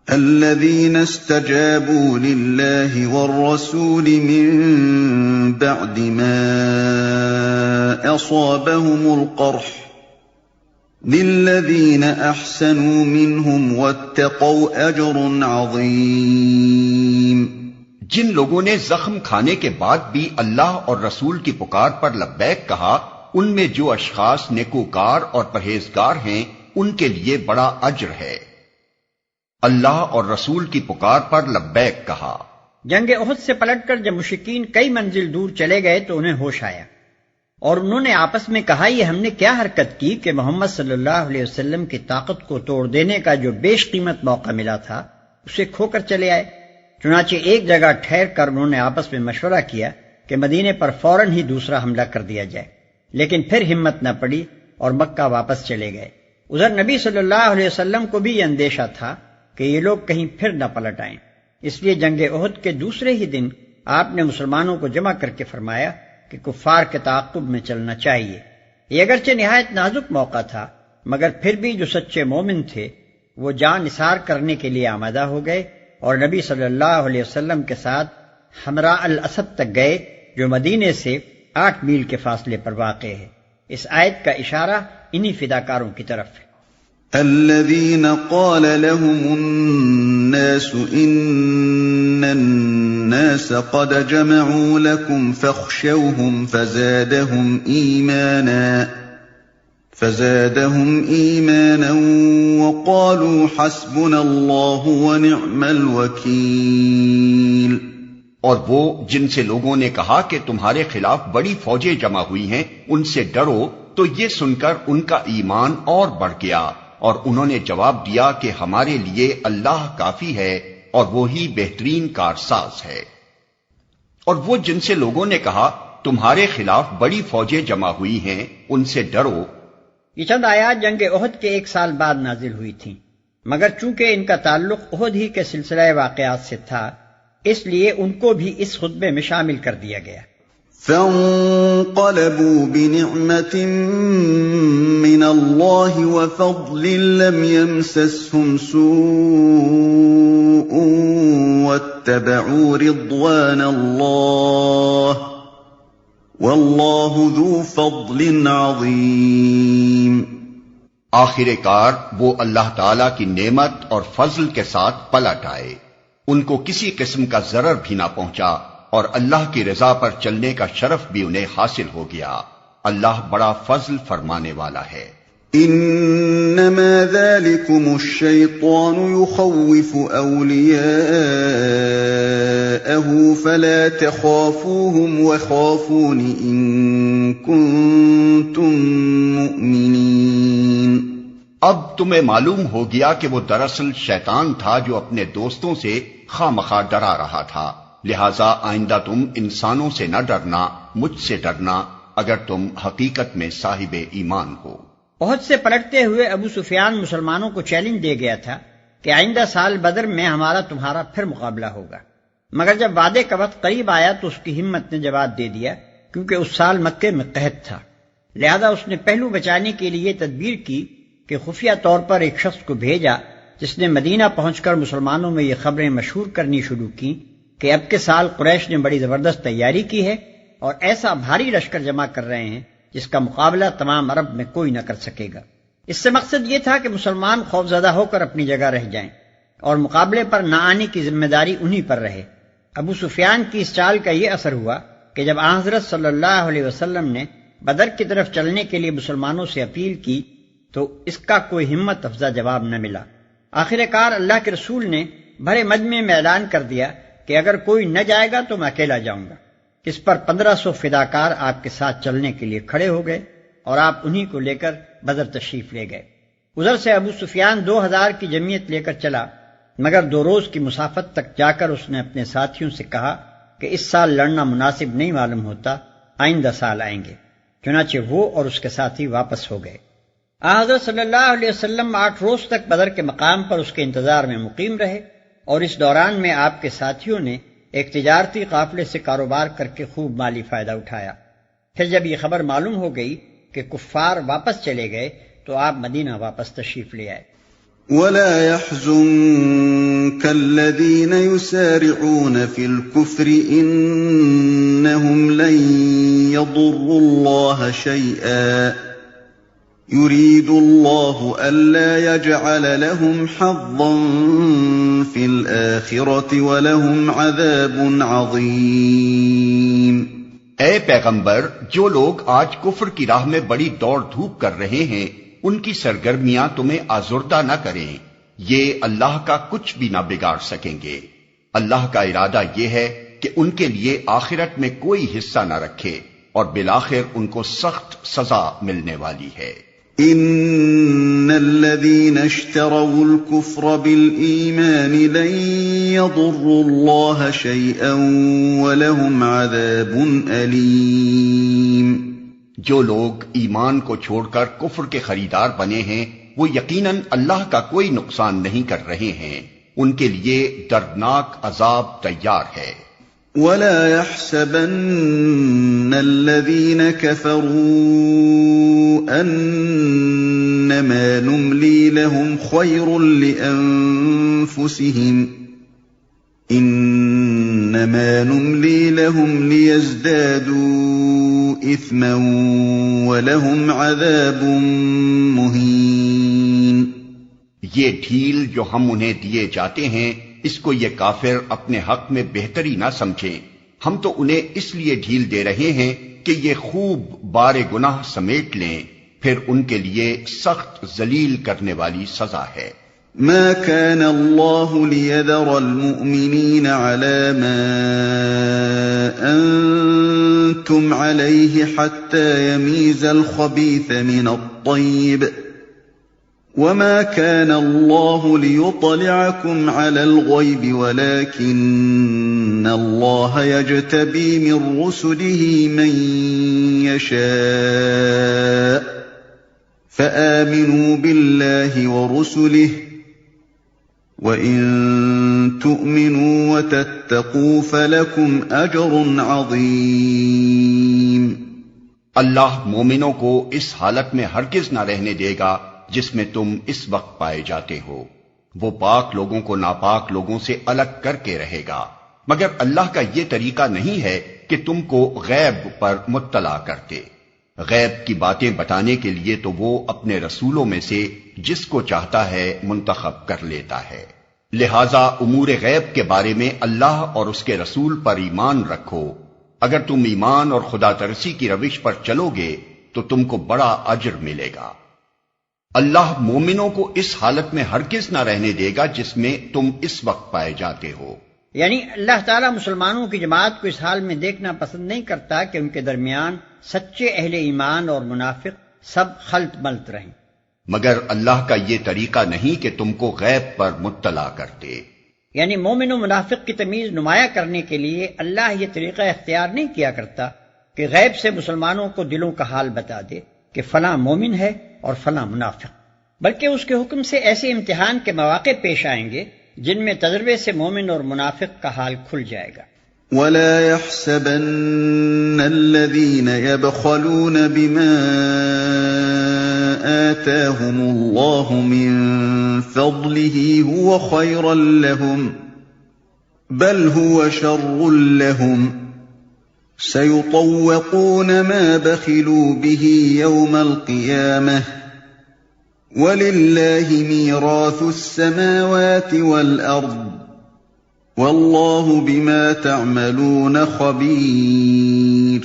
الذين استجابوا لله والرسول من بعد ما أصابهم القرح للذين أحسنوا منهم واتقوا أجر عظيم۔ جن لوگوں نے زخم کھانے کے بعد بھی اللہ اور رسول کی پکار پر لبیک کہا، ان میں جو اشخاص نیکوکار اور پرہیزگار ہیں ان کے لیے بڑا اجر ہے۔ اللہ اور رسول کی پکار پر لبیک کہا۔ جنگ احد سے پلٹ کر جب مشرکین کئی منزل دور چلے گئے تو انہیں ہوش آیا اور انہوں نے آپس میں کہا، یہ ہم نے کیا حرکت کی کہ محمد صلی اللہ علیہ وسلم کی طاقت کو توڑ دینے کا جو بیش قیمت موقع ملا تھا اسے کھو کر چلے آئے۔ چنانچہ ایک جگہ ٹھہر کر انہوں نے آپس میں مشورہ کیا کہ مدینے پر فوراً ہی دوسرا حملہ کر دیا جائے، لیکن پھر ہمت نہ پڑی اور مکہ واپس چلے گئے۔ ادھر نبی صلی اللہ علیہ وسلم کو بھی یہ اندیشہ تھا کہ یہ لوگ کہیں پھر نہ پلٹ آئیں، اس لیے جنگ احد کے دوسرے ہی دن آپ نے مسلمانوں کو جمع کر کے فرمایا کہ کفار کے تعاقب میں چلنا چاہیے۔ یہ اگرچہ نہایت نازک موقع تھا، مگر پھر بھی جو سچے مومن تھے وہ جان نثار کرنے کے لیے آمادہ ہو گئے اور نبی صلی اللہ علیہ وسلم کے ساتھ حمراء الاسد تک گئے، جو مدینے سے 8 میل کے فاصلے پر واقع ہے۔ اس آیت کا اشارہ انہی فداکاروں کی طرف ہے۔ الذين قال لهم الناس إن الناس قد جمعوا لكم فاخشوهم فزادهم إيمانا وقالوا حسبنا الله ونعم الوكيل۔ اور وہ جن سے لوگوں نے کہا کہ تمہارے خلاف بڑی فوجیں جمع ہوئی ہیں ان سے ڈرو، تو یہ سن کر ان کا ایمان اور بڑھ گیا، اور انہوں نے جواب دیا کہ ہمارے لیے اللہ کافی ہے اور وہی بہترین کارساز ہے۔ اور وہ جن سے لوگوں نے کہا تمہارے خلاف بڑی فوجیں جمع ہوئی ہیں ان سے ڈرو۔ یہ چند آیات جنگ احد کے 1 سال بعد نازل ہوئی تھیں، مگر چونکہ ان کا تعلق احد ہی کے سلسلہ واقعات سے تھا اس لیے ان کو بھی اس خطبے میں شامل کر دیا گیا۔ فانقلبوا بنعمة من الله وفضل لم يمسسهم سوء واتبعوا رضوان الله والله ذو فضل عظيم۔ آخر کار وہ اللہ تعالی کی نعمت اور فضل کے ساتھ پلٹ آئے، ان کو کسی قسم کا ضرر بھی نہ پہنچا، اور اللہ کی رضا پر چلنے کا شرف بھی انہیں حاصل ہو گیا۔ اللہ بڑا فضل فرمانے والا ہے۔ انما ذلكم الشيطان يخوف اولیاءه فلا تخافوهم وخافون ان كنتم مؤمنين۔ اب تمہیں معلوم ہو گیا کہ وہ دراصل شیطان تھا جو اپنے دوستوں سے خواہ ڈرا رہا تھا، لہذا آئندہ تم انسانوں سے نہ ڈرنا، مجھ سے ڈرنا اگر تم حقیقت میں صاحب ایمان ہو۔ احد سے پلٹتے ہوئے ابو سفیان مسلمانوں کو چیلنج دے گیا تھا کہ آئندہ سال بدر میں ہمارا تمہارا پھر مقابلہ ہوگا، مگر جب وعدے کا وقت قریب آیا تو اس کی ہمت نے جواب دے دیا، کیونکہ اس سال مکے میں قحط تھا، لہذا اس نے پہلو بچانے کے لیے تدبیر کی کہ خفیہ طور پر ایک شخص کو بھیجا جس نے مدینہ پہنچ کر مسلمانوں میں یہ خبریں مشہور کرنی شروع کی کہ اب کے سال قریش نے بڑی زبردست تیاری کی ہے اور ایسا بھاری لشکر جمع کر رہے ہیں جس کا مقابلہ تمام عرب میں کوئی نہ کر سکے گا۔ اس سے مقصد یہ تھا کہ مسلمان خوفزدہ ہو کر اپنی جگہ رہ جائیں اور مقابلے پر نہ آنے کی ذمہ داری انہی پر رہے۔ ابو سفیان کی اس چال کا یہ اثر ہوا کہ جب آن حضرت صلی اللہ علیہ وسلم نے بدر کی طرف چلنے کے لیے مسلمانوں سے اپیل کی تو اس کا کوئی ہمت افزا جواب نہ ملا۔ آخر کار اللہ کے رسول نے بھرے مجمع میں اعلان کر دیا کہ اگر کوئی نہ جائے گا تو میں اکیلا جاؤں گا۔ اس پر 1500 فداکار آپ کے ساتھ چلنے کے لیے کھڑے ہو گئے اور آپ انہی کو لے کر بدر تشریف لے گئے۔ ادھر سے ابو سفیان 2000 کی جمعیت لے کر چلا، مگر 2 روز کی مسافت تک جا کر اس نے اپنے ساتھیوں سے کہا کہ اس سال لڑنا مناسب نہیں معلوم ہوتا، آئندہ سال آئیں گے۔ چنانچہ وہ اور اس کے ساتھی واپس ہو گئے۔ حضرت صلی اللہ علیہ وسلم 8 روز تک بدر کے مقام پر اس کے انتظار میں مقیم رہے، اور اس دوران میں آپ کے ساتھیوں نے ایک تجارتی قافلے سے کاروبار کر کے خوب مالی فائدہ اٹھایا۔ پھر جب یہ خبر معلوم ہو گئی کہ کفار واپس چلے گئے تو آپ مدینہ واپس تشریف لے آئے۔ وَلَا يَحْزُنكَ كالذين يسارعون في الكفر إنهم لن يضروا الله شيئا يريد الله ألا يجعل لهم حظا في الآخرة ولهم عذاب عظيم۔ اے پیغمبر، جو لوگ آج کفر کی راہ میں بڑی دوڑ دھوپ کر رہے ہیں ان کی سرگرمیاں تمہیں آزردہ نہ کریں، یہ اللہ کا کچھ بھی نہ بگاڑ سکیں گے۔ اللہ کا ارادہ یہ ہے کہ ان کے لیے آخرت میں کوئی حصہ نہ رکھے اور بالآخر ان کو سخت سزا ملنے والی ہے۔ ان الذين اشتروا الكفر بالإيمان لن يضروا الله شيئا ولهم عذاب أليم۔ جو لوگ ایمان کو چھوڑ کر کفر کے خریدار بنے ہیں وہ یقیناً اللہ کا کوئی نقصان نہیں کر رہے ہیں، ان کے لیے دردناک عذاب تیار ہے۔ ولا يحسبن الذين كفروا أنما نملي لهم خير لأنفسهم إنما نملي لهم ليزدادوا إثما ولهم عذاب مهين۔ یہ ڈھیل جو ہم انہیں دیے جاتے ہیں اس کو یہ کافر اپنے حق میں بہتری نہ سمجھیں، ہم تو انہیں اس لیے ڈھیل دے رہے ہیں کہ یہ خوب بار گناہ سمیٹ لیں، پھر ان کے لیے سخت ذلیل کرنے والی سزا ہے۔ ما كان الله ليذر المؤمنين على ما أنتم عليه حتى يميز الخبيث من الطيب وما كان الله ليطلعكم على الغيب ولكن الله يجتبي من رسله من يشاء فآمنوا بالله ورسله وَإِن تُؤْمِنُوا وَتَتَّقُوا فَلَكُمْ أَجْرٌ عَظِيمٌ۔ اللہ مومنوں کو اس حالت میں ہرگز نہ رہنے دے گا جس میں تم اس وقت پائے جاتے ہو، وہ پاک لوگوں کو ناپاک لوگوں سے الگ کر کے رہے گا، مگر اللہ کا یہ طریقہ نہیں ہے کہ تم کو غیب پر مطلع کرتے۔ غیب کی باتیں بتانے کے لیے تو وہ اپنے رسولوں میں سے جس کو چاہتا ہے منتخب کر لیتا ہے، لہذا امور غیب کے بارے میں اللہ اور اس کے رسول پر ایمان رکھو۔ اگر تم ایمان اور خدا ترسی کی روش پر چلو گے تو تم کو بڑا اجر ملے گا۔ اللہ مومنوں کو اس حالت میں ہرگز نہ رہنے دے گا جس میں تم اس وقت پائے جاتے ہو، یعنی اللہ تعالیٰ مسلمانوں کی جماعت کو اس حال میں دیکھنا پسند نہیں کرتا کہ ان کے درمیان سچے اہل ایمان اور منافق سب خلط ملط رہیں، مگر اللہ کا یہ طریقہ نہیں کہ تم کو غیب پر مطلع کرتے۔ یعنی مومن و منافق کی تمیز نمایاں کرنے کے لیے اللہ یہ طریقہ اختیار نہیں کیا کرتا کہ غیب سے مسلمانوں کو دلوں کا حال بتا دے کہ فلاں مومن ہے اور فلاں منافق، بلکہ اس کے حکم سے ایسے امتحان کے مواقع پیش آئیں گے جن میں تجربے سے مومن اور منافق کا حال کھل جائے گا۔ وَلَا يَحْسَبَنَّ الَّذِينَ يَبْخَلُونَ بِمَا آتَاهُمُ اللَّهُ مِنْ فَضْلِهِ هُوَ خَيْرًا لَهُمْ بَلْ هُوَ شَرٌّ لَهُمْ سَيُطَوَّقُونَ مَا بَخِلُوا بِهِ يَوْمَ الْقِيَامَةِ وَلِلَّهِ مِيرَاثُ السَّمَاوَاتِ وَالْأَرْضِ وَاللَّهُ بِمَا تَعْمَلُونَ خَبِيرٌ۔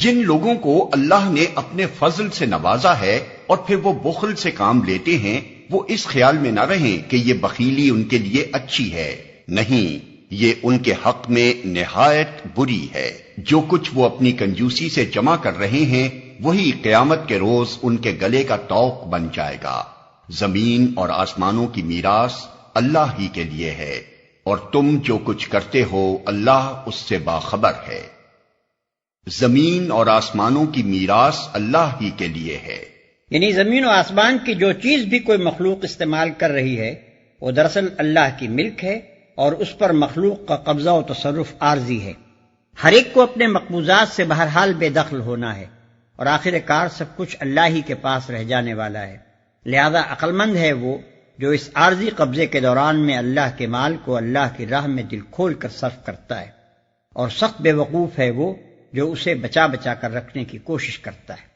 جن لوگوں کو اللہ نے اپنے فضل سے نوازا ہے اور پھر وہ بخل سے کام لیتے ہیں، وہ اس خیال میں نہ رہیں کہ یہ بخیلی ان کے لیے اچھی ہے، نہیں، یہ ان کے حق میں نہایت بری ہے۔ جو کچھ وہ اپنی کنجوسی سے جمع کر رہے ہیں وہی قیامت کے روز ان کے گلے کا طوق بن جائے گا۔ زمین اور آسمانوں کی میراث اللہ ہی کے لیے ہے، اور تم جو کچھ کرتے ہو اللہ اس سے باخبر ہے۔ زمین اور آسمانوں کی میراث اللہ ہی کے لیے ہے، یعنی زمین و آسمان کی جو چیز بھی کوئی مخلوق استعمال کر رہی ہے وہ دراصل اللہ کی ملک ہے، اور اس پر مخلوق کا قبضہ و تصرف عارضی ہے۔ ہر ایک کو اپنے مقبوضات سے بہرحال بے دخل ہونا ہے، اور آخر کار سب کچھ اللہ ہی کے پاس رہ جانے والا ہے، لہذا عقل مند ہے وہ جو اس عارضی قبضے کے دوران میں اللہ کے مال کو اللہ کی راہ میں دل کھول کر صرف کرتا ہے، اور سخت بے وقوف ہے وہ جو اسے بچا بچا کر رکھنے کی کوشش کرتا ہے۔